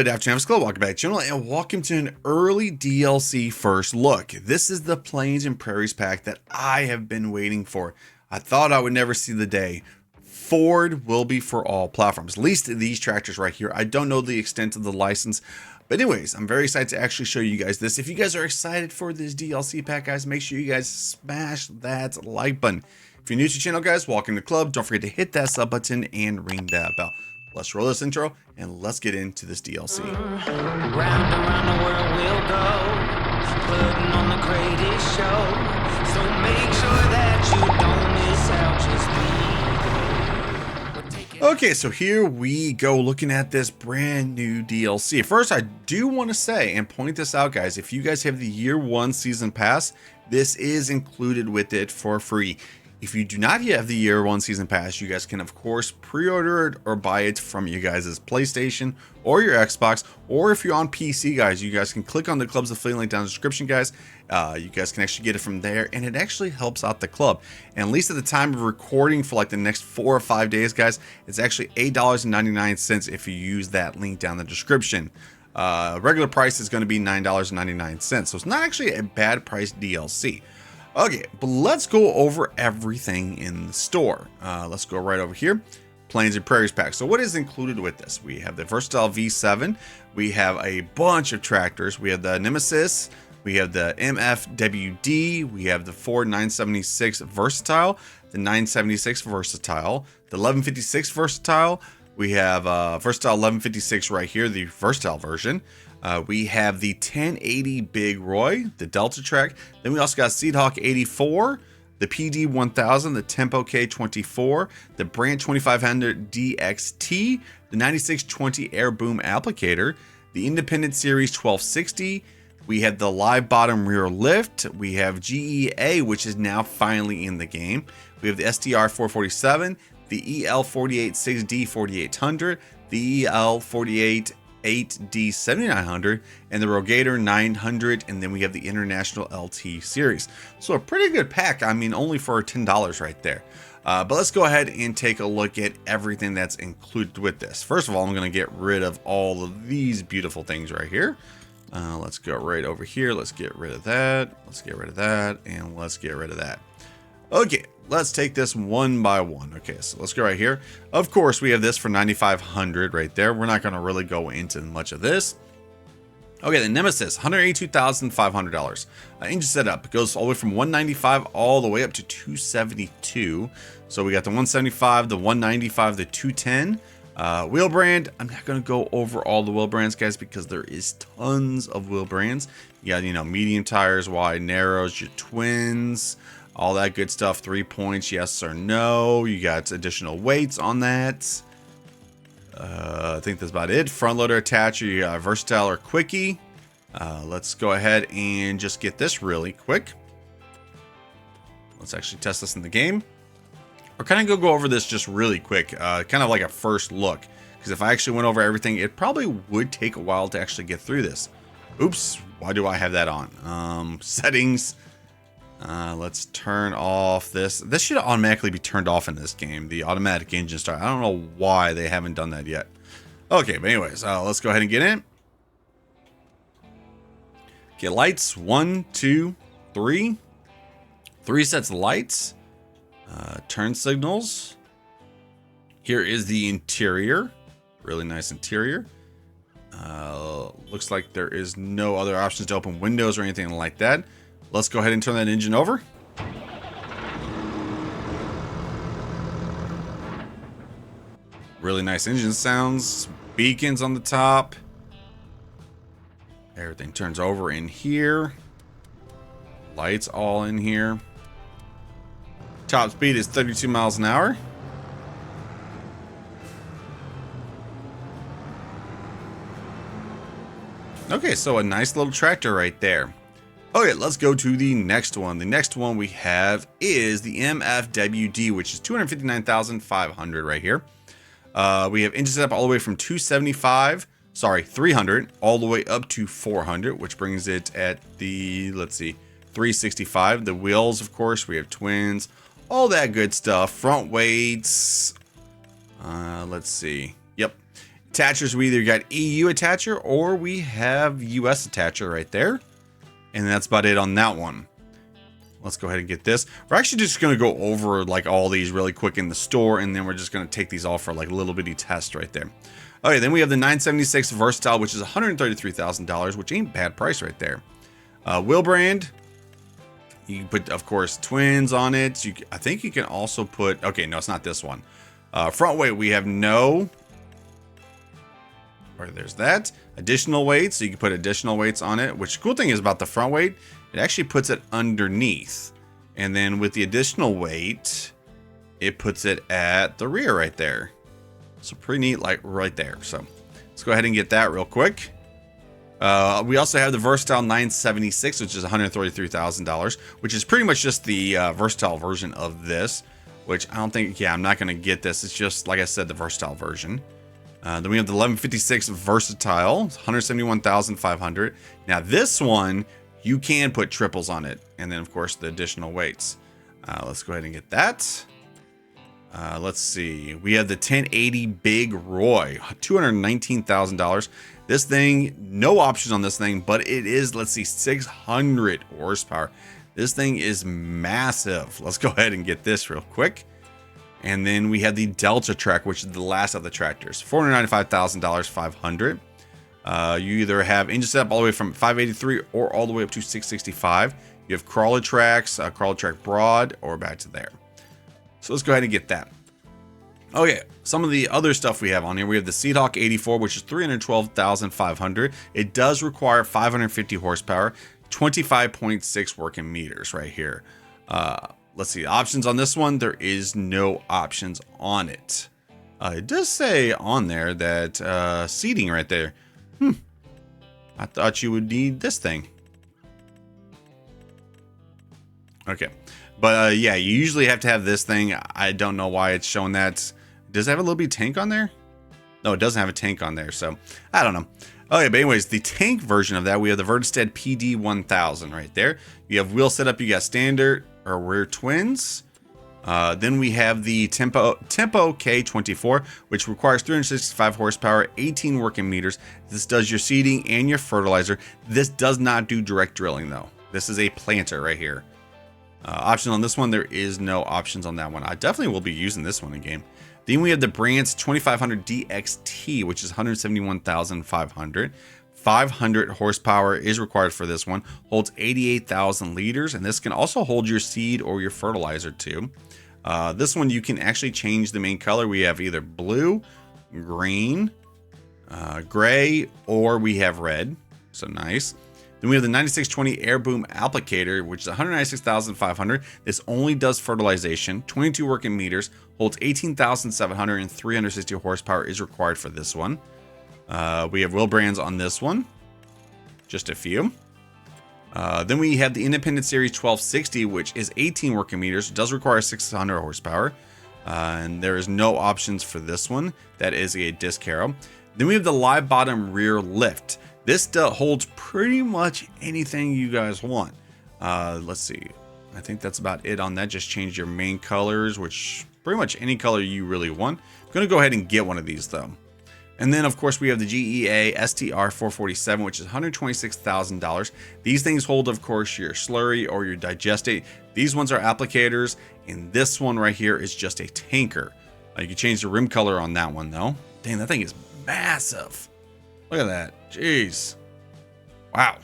Good afternoon, FSClub. Welcome back to the channel and welcome to an early DLC first look. This is the Plains and Prairies pack that I have been waiting for. I thought I would never see the day. Ford will be for all platforms, at least these tractors right here. I don't know the extent of the license, but anyways, I'm very excited to actually show you guys this. If you guys are excited for this DLC pack, guys, make sure you guys smash that like button. If you're new to the channel, guys, welcome to the club. Don't forget to hit that sub button and ring that bell. Let's roll this intro and let's get into this DLC. Round and round the world we'll go, putting on the greatest show. So make sure that you don't miss out. Just be there. Okay, so here we go, looking at this brand new DLC. First, I do want to say and point this out, guys. If you guys have the year one season pass, this is included with it for free. If you do not have the year one season pass, you guys can of course pre-order it or buy it from you guys' PlayStation or your Xbox, or if you're on PC, guys, you guys can click on the club's affiliate link down in the description, guys. You guys can actually get it from there, and it actually helps out the club. And at least at the time of recording for like the next 4 or 5 days, guys, it's actually $8.99 if you use that link down in the description. Regular price is going to be $9.99, so it's not actually a bad price DLC. Okay, but let's go over everything in the store. Let's go right over here. Plains and Prairies pack. So what is included with this? We have the Versatile V7. We have a bunch of tractors. We have the Nemesis. We have the MFWD. We have the Ford 976 Versatile. The 976 Versatile. The 1156 Versatile. We have Versatile 1156 right here, the Versatile version. We have the 1080 Big Roy, the Delta Track. Then we also got Seedhawk 84, the PD 1000, the Tempo K24, the Brand 2500 DXT, the 9620 Air Boom Applicator, the Independent Series 1260. We have the Live Bottom Rear Lift. We have GEA, which is now finally in the game. We have the STR 447, the EL 486D 4800, the EL 48 8D 7900, and the Rogator 900, and then we have the International LT series. So a pretty good pack. I mean, only for $10 right there. But let's go ahead and take a look at everything that's included with this. First of all, I'm going to get rid of all of these beautiful things right here. Let's go right over here. Let's get rid of that. Let's get rid of that, and let's get rid of that. Okay, let's take this one by one. Okay, so let's go right here. Of course, we have this for $9,500 right there. We're not going to really go into much of this. Okay, the Nemesis, $182,500. Engine setup, it goes all the way from $195 all the way up to $272. So we got the 175, the 195, the 210. Wheel brand, I'm not going to go over all the wheel brands, guys, because there is tons of wheel brands. You got, you know, medium tires, wide, narrows, your twins, all that good stuff. 3 points, yes or no. You got additional weights on that. I think that's about it. Front loader attacher, you got Versatile or Quickie. Let's go ahead and just get this really quick. Let's actually test this in the game. Or kind of go over this just really quick, kind of like a first look. Because if I actually went over everything, it probably would take a while to actually get through this. Oops, why do I have that on? Settings. Let's turn off this. This should automatically be turned off in this game, the automatic engine start. I don't know why they haven't done that yet. Okay, but anyways, let's go ahead and get in. Get lights, 1, 2, 3. 3 sets of lights. Turn signals. Here is the interior. Really nice interior. Looks like there is no other options to open windows or anything like that. Let's go ahead and turn that engine over. Really nice engine sounds. Beacons on the top. Everything turns over in here. Lights all in here. Top speed is 32 miles an hour. Okay, so a nice little tractor right there. Okay, let's go to the next one. The next one we have is the MFWD, which is $259,500 right here. We have engine setup all the way from 300, all the way up to 400, which brings it at the, let's see, 365. The wheels, of course, we have twins, all that good stuff. Front weights. Let's see. Yep. Attachers, we either got EU attacher or we have US attacher right there. And that's about it on that one. Let's go ahead and get this. We're actually just going to go over like all these really quick in the store, and then we're just going to take these all for like a little bitty test right there. Okay, then we have the 976 Versatile, which is $133,000, which ain't bad price right there. Wheel brand, you can put, of course, twins on it. I think you can also put, okay, no, it's not this one. Front weight, we have no, or there's that. Additional weights, so you can put additional weights on it, which the cool thing is about the front weight, it actually puts it underneath. And then with the additional weight, it puts it at the rear right there. So pretty neat, like right there. So let's go ahead and get that real quick. We also have the Versatile 976, which is $133,000, which is pretty much just the Versatile version of this, which I don't think, yeah, I'm not going to get this. It's just, like I said, the Versatile version. Then we have the 1156 Versatile, $171,500. Now this one, you can put triples on it. And then, of course, the additional weights. Let's go ahead and get that. Let's see. We have the 1080 Big Roy, $219,000. This thing, no options on this thing, but it is, let's see, 600 horsepower. This thing is massive. Let's go ahead and get this real quick. And then we have the Delta Track, which is the last of the tractors, $495,000, 500. You either have engine setup all the way from 583 or all the way up to 665. You have crawler tracks, crawler track broad, or back to there. So let's go ahead and get that. Okay, some of the other stuff we have on here. We have the Seahawk 84, which is $312,500. It does require 550 horsepower, 25.6 working meters right here. Let's see, options on this one. There is no options on it. It does say on there that seating right there. I thought you would need this thing. Okay. But yeah, you usually have to have this thing. I don't know why it's showing that. Does it have a little bit tank on there? No, it doesn't have a tank on there. So I don't know. Okay, but anyways, the tank version of that, we have the Vertistead PD1000 right there. You have wheel setup. You got standard or rear twins. Then we have the Tempo K24, which requires 365 horsepower, 18 working meters. This does your seeding and your fertilizer. This does not do direct drilling though. This is a planter right here. Option on this one, there is no options on that one. I definitely will be using this one in game. Then we have the Brandt's 2500 DXT, which is $171,500. 500 horsepower is required for this one. Holds 88,000 liters, and this can also hold your seed or your fertilizer too. This one you can actually change the main color. We have either blue, green, gray, or we have red. So nice. Then we have the 9620 Air Boom Applicator, which is $196,500. This only does fertilization, 22 working meters, holds 18,700 and 360 horsepower is required for this one. We have wheel brands on this one, just a few. Then we have the Independent Series 1260, which is 18 working meters, does require 600 horsepower. And there is no options for this one. That is a disc harrow. Then we have the live bottom rear lift. This holds pretty much anything you guys want. Let's see. I think that's about it on that. Just change your main colors, which pretty much any color you really want. I'm going to go ahead and get one of these though. And then of course we have the GEA STR 447, which is $126,000. These things hold, of course, your slurry or your digestate. These ones are applicators, and this one right here is just a tanker. You can change the rim color on that one though. Dang, that thing is massive. Look at that. Jeez. Wow.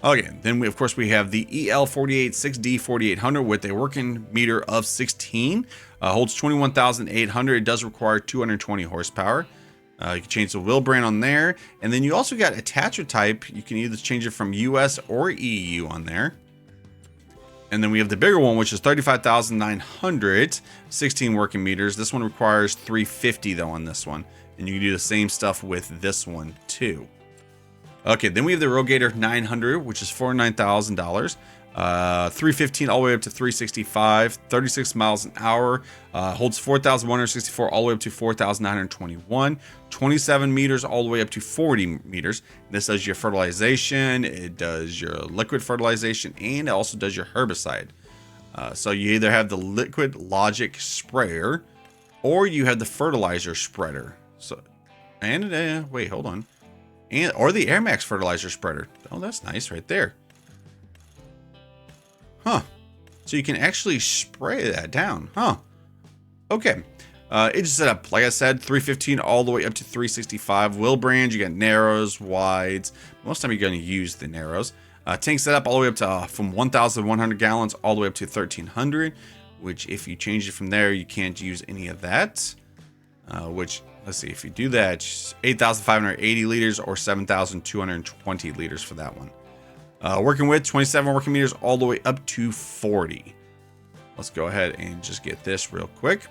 Okay, then we have the EL48 6D 4800 with a working meter of 16. Holds 21,800. It does require 220 horsepower. You can change the wheel brand on there. And then you also got attacher type. You can either change it from US or EU on there. And then we have the bigger one, which is 35,900, 16 working meters. This one requires 350 though on this one. And you can do the same stuff with this one too. Okay, then we have the Rogator 900, which is $49,000. 315 all the way up to 365, 36 miles an hour, holds 4,164 all the way up to 4,921, 27 meters all the way up to 40 meters. This does your fertilization, it does your liquid fertilization, and it also does your herbicide. So you either have the liquid logic sprayer or you have the fertilizer spreader. So And wait, hold on. And or the Air Max fertilizer spreader. Oh, that's nice right there. Huh. So you can actually spray that down. Huh. Okay. It's set up, like I said, 315 all the way up to 365. Wheel brands, you got narrows, wides. Most of the time you're going to use the narrows. Tank setup all the way up to from 1,100 gallons all the way up to 1,300. Which, if you change it from there, you can't use any of that. Which, let's see, if you do that, 8,580 liters or 7,220 liters for that one. Working with 27 working meters all the way up to 40. Let's go ahead and just get this real quick.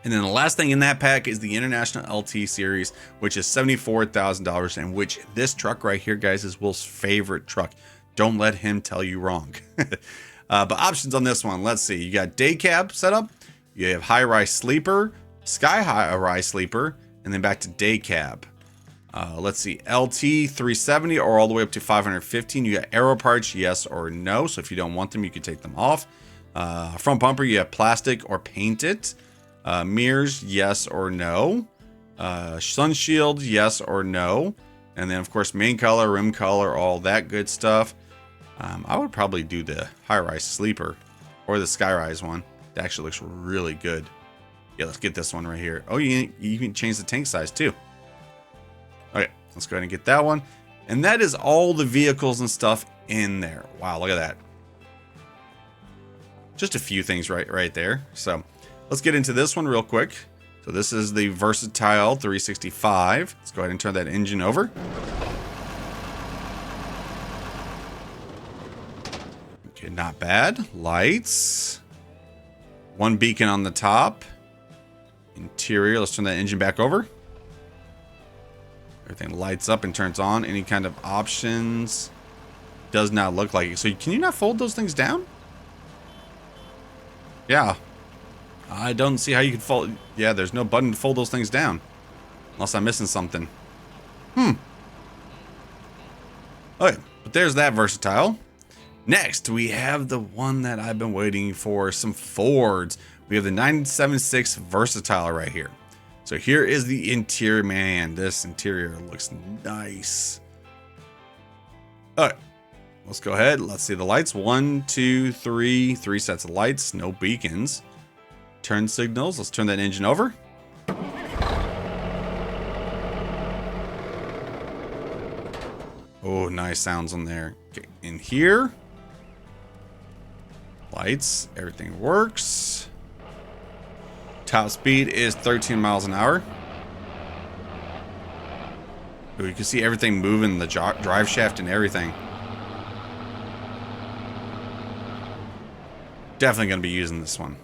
And then the last thing in that pack is the International LT Series, which is $74,000, and which this truck right here, guys, is Will's favorite truck. Don't let him tell you wrong. But options on this one, let's see. You got day cab setup, you have high-rise sleeper, sky high-rise sleeper, and then back to day cab. Let's see, LT 370 or all the way up to 515. You got aero parts, yes or no. So if you don't want them, you can take them off. Front bumper, you have plastic or paint it. Mirrors, yes or no. Sun shield, yes or no. And then, of course, main color, rim color, all that good stuff. I would probably do the high-rise sleeper or the skyrise one. It actually looks really good. Yeah, let's get this one right here. Oh, you can change the tank size too. Okay, let's go ahead and get that one. And that is all the vehicles and stuff in there. Wow, look at that. Just a few things right there. So let's get into this one real quick. So this is the Versatile 365. Let's go ahead and turn that engine over. Okay, not bad. Lights. One beacon on the top. Interior, let's turn that engine back over. Everything lights up and turns on. Any kind of options. Does not look like it. So can you not fold those things down? Yeah. I don't see how you can fold. Yeah, there's no button to fold those things down. Unless I'm missing something. Okay, but there's that Versatile. Next, we have the one that I've been waiting for, some Fords. We have the 976 Versatile right here. So here is the interior. Man, this interior looks nice. All right, let's go ahead. Let's see the lights. 1, 2, 3. 3 sets of lights. No beacons. Turn signals. Let's turn that engine over. Oh, nice sounds on there. Okay, in here. Lights. Everything works. Top speed is 13 miles an hour. Ooh, you can see everything moving, the drive shaft and everything. Definitely going to be using this one.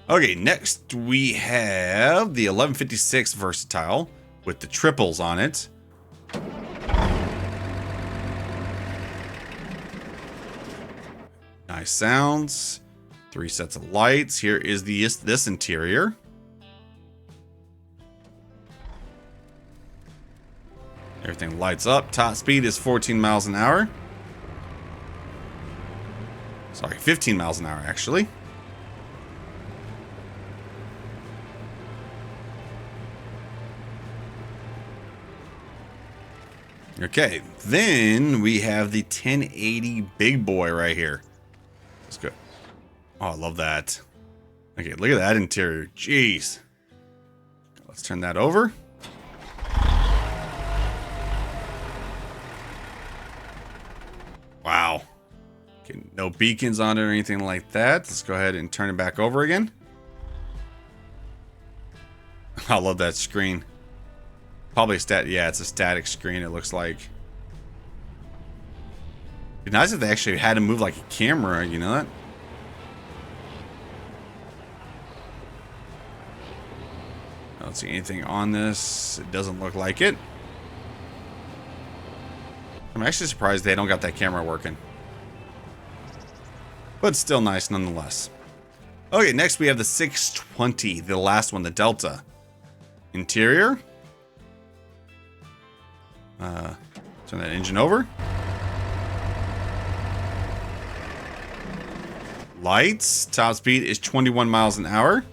Okay, next we have the 1156 Versatile with the triples on it. Nice sounds. 3 sets of lights. Here is this interior. Everything lights up. Top speed is 14 miles an hour. Sorry, 15 miles an hour actually. Okay, then we have the 1080 big boy right here. Let's go. Oh, I love that. Okay, look at that interior. Jeez. Let's turn that over. Wow. Okay, no beacons on it or anything like that. Let's go ahead and turn it back over again. I love that screen. Probably yeah, it's a static screen, it looks like. It'd be nice if they actually had to move like a camera, you know that? I don't see anything on this. It doesn't look like it. I'm actually surprised they don't got that camera working. But still nice nonetheless. Okay, next we have the 620, the last one, the Delta. Interior. Turn that engine over. Lights. Top speed is 21 miles an hour.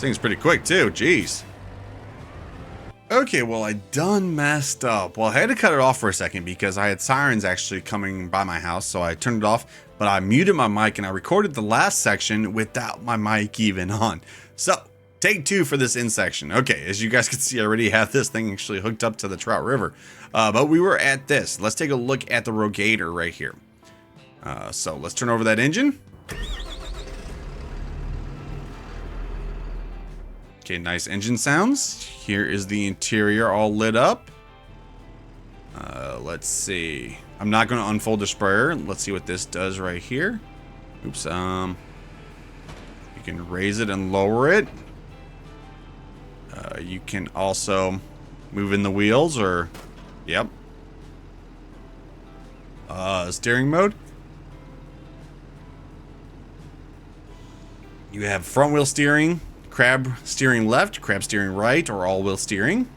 thing's pretty quick too, jeez. Okay, well, I done messed up. Well, I had to cut it off for a second because I had sirens actually coming by my house, so I turned it off, but I muted my mic and I recorded the last section without my mic even on. So, take 2 for this in section. Okay, as you guys can see, I already have this thing actually hooked up to the Trout River. But we were at this. Let's take a look at the Rogator right here. So, let's turn over that engine. Okay, nice engine sounds. Here is the interior all lit up. Let's see. I'm not going to unfold the sprayer. Let's see what this does right here. Oops. You can raise it and lower it. You can also move in the wheels or, yep. Steering mode. You have front wheel steering. Crab steering left, crab steering right, or all-wheel steering.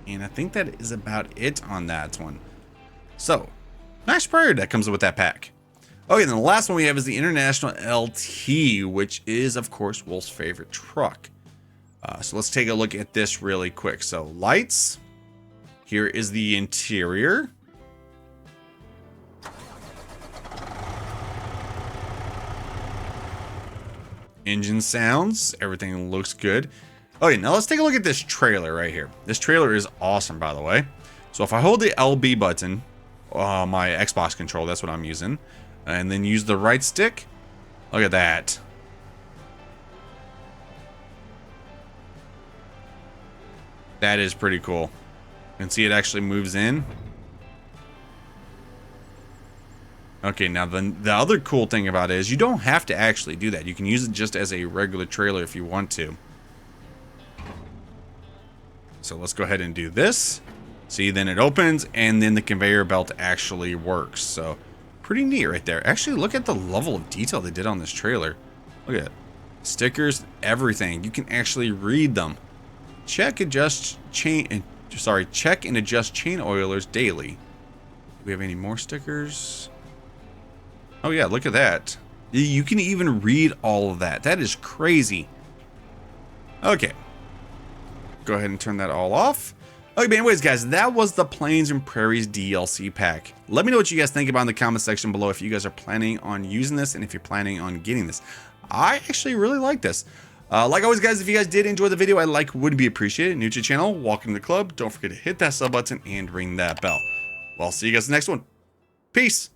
And I think that is about it on that one. So, nice sprayer that comes with that pack. Okay, then the last one we have is the International LT, which is, of course, Wolf's favorite truck. So let's take a look at this really quick. So, lights. Here is the interior. Engine sounds, everything looks good. Okay, now let's take a look at this trailer right here. This trailer is awesome, by the way. So if I hold the LB button, my Xbox control, that's what I'm using, and then use the right stick, look at that. That is pretty cool. You can see it actually moves in. Okay, now the other cool thing about it is you don't have to actually do that. You can use it just as a regular trailer if you want to. So let's go ahead and do this. See, then it opens and then the conveyor belt actually works. So pretty neat right there. Actually, look at the level of detail they did on this trailer. Look at it. Stickers, everything. You can actually read them. Check and adjust chain oilers daily. Do we have any more stickers? Oh yeah, look at that. You can even read all of that. That is crazy. Okay. Go ahead and turn that all off. Okay, but anyways, guys, that was the Plains and Prairies DLC pack. Let me know what you guys think about in the comment section below if you guys are planning on using this and if you're planning on getting this. I actually really like this. Like always, guys, if you guys did enjoy the video, a like would be appreciated. New to the channel, welcome to the club. Don't forget to hit that sub button and ring that bell. Well, I'll see you guys in the next one. Peace.